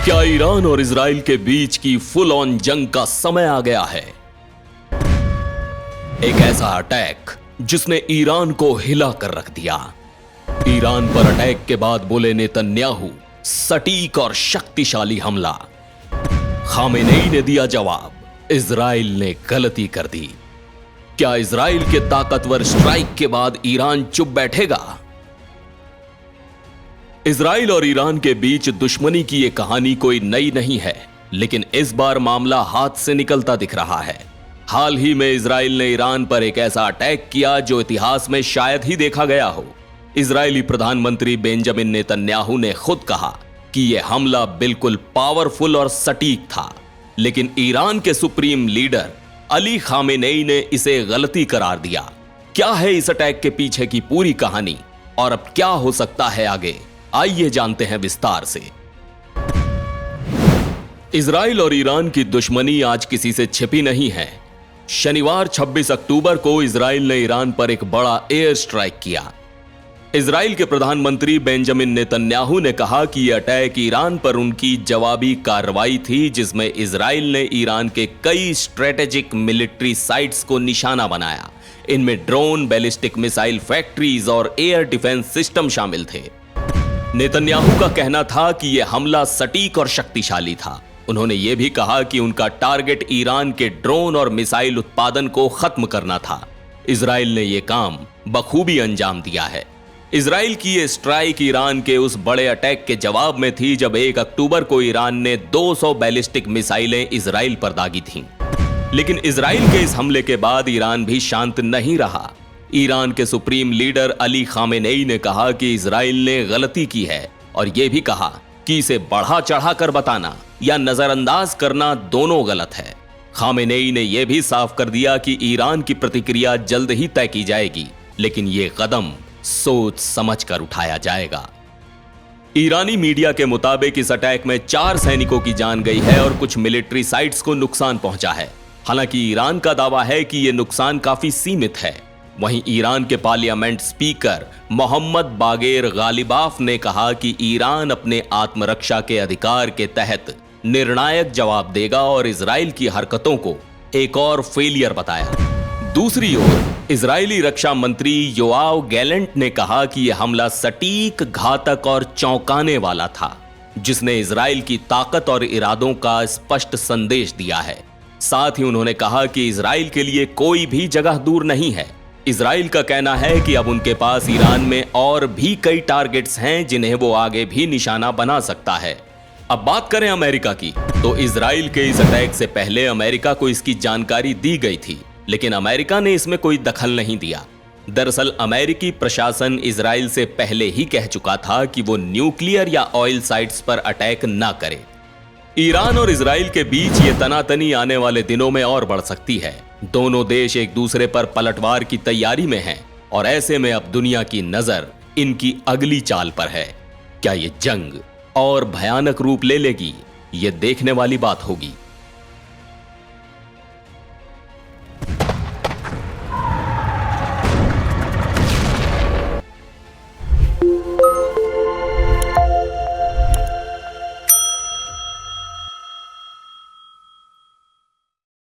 क्या ईरान और इजराइल के बीच की फुल ऑन जंग का समय आ गया है? एक ऐसा अटैक जिसने ईरान को हिला कर रख दिया। ईरान पर अटैक के बाद बोले नेतन्याहू, सटीक और शक्तिशाली हमला। खामेनेई ने दिया जवाब, इजराइल ने गलती कर दी। क्या इजराइल के ताकतवर स्ट्राइक के बाद ईरान चुप बैठेगा? इजराइल और ईरान के बीच दुश्मनी की यह कहानी कोई नई नहीं है, लेकिन इस बार मामला हाथ से निकलता दिख रहा है। हाल ही में इजराइल ने ईरान पर एक ऐसा अटैक किया जो इतिहास में शायद ही देखा गया हो। इजरायली प्रधानमंत्री बेंजामिन नेतन्याहू ने खुद कहा कि यह हमला बिल्कुल पावरफुल और सटीक था, लेकिन ईरान के सुप्रीम लीडर अली खामेनेई ने इसे गलती करार दिया। क्या है इस अटैक के पीछे की पूरी कहानी और अब क्या हो सकता है आगे? आइए जानते हैं विस्तार से। इजराइल और ईरान की दुश्मनी आज किसी से छिपी नहीं है। शनिवार 26 अक्टूबर को इजराइल ने ईरान पर एक बड़ा एयर स्ट्राइक किया। इजराइल के प्रधानमंत्री बेंजामिन नेतन्याहू ने कहा कि यह अटैक ईरान पर उनकी जवाबी कार्रवाई थी, जिसमें इजराइल ने ईरान के कई स्ट्रेटेजिक मिलिट्री साइट्स को निशाना बनाया। इनमें ड्रोन, बैलिस्टिक मिसाइल फैक्ट्रीज और एयर डिफेंस सिस्टम शामिल थे। नेतन्याहू का कहना था कि यह हमला सटीक और शक्तिशाली था। उन्होंने यह भी कहा कि उनका टारगेट ईरान के ड्रोन और मिसाइल उत्पादन को खत्म करना था। इजराइल ने यह काम बखूबी अंजाम दिया है। इजराइल की यह स्ट्राइक ईरान के उस बड़े अटैक के जवाब में थी जब 1 अक्टूबर को ईरान ने 200 बैलिस्टिक मिसाइलें इजराइल पर दागी थीं। लेकिन इजराइल के इस हमले के बाद ईरान भी शांत नहीं रहा। ईरान के सुप्रीम लीडर अली खामेनेई ने कहा कि इजराइल ने गलती की है और यह भी कहा कि इसे बढ़ा चढ़ाकर बताना या नजरअंदाज करना दोनों गलत है। खामेनेई ने यह भी साफ कर दिया कि ईरान की प्रतिक्रिया जल्द ही तय की जाएगी, लेकिन यह कदम सोच समझ कर उठाया जाएगा। ईरानी मीडिया के मुताबिक इस अटैक में 4 सैनिकों की जान गई है और कुछ मिलिट्री साइट्स को नुकसान पहुंचा है। हालांकि ईरान का दावा है कि यह नुकसान काफी सीमित है। वहीं ईरान के पार्लियामेंट स्पीकर मोहम्मद बागेर गालिबाफ ने कहा कि ईरान अपने आत्मरक्षा के अधिकार के तहत निर्णायक जवाब देगा और इजराइल की हरकतों को एक और फेलियर बताया। दूसरी ओर इजरायली रक्षा मंत्री योआव गैलेंट ने कहा कि यह हमला सटीक, घातक और चौंकाने वाला था, जिसने इजराइल की ताकत और इरादों का स्पष्ट संदेश दिया है। साथ ही उन्होंने कहा कि इजराइल के लिए कोई भी जगह दूर नहीं है। इजराइल का कहना है कि अब उनके पास ईरान में और भी कई टारगेट्स हैं जिन्हें वो आगे भी निशाना बना सकता है। अब बात करें अमेरिका की, तो इजराइल के इस अटैक से पहले अमेरिका को इसकी जानकारी दी गई थी, लेकिन अमेरिका ने इसमें कोई दखल नहीं दिया। दरअसल अमेरिकी प्रशासन इजराइल से पहले ही कह चुका था कि वो न्यूक्लियर या ऑयल साइट्स पर अटैक ना करे। ईरान और इजराइल के बीच ये तनातनी आने वाले दिनों में और बढ़ सकती है। दोनों देश एक दूसरे पर पलटवार की तैयारी में हैं और ऐसे में अब दुनिया की नजर इनकी अगली चाल पर है। क्या ये जंग और भयानक रूप ले लेगी? ये देखने वाली बात होगी।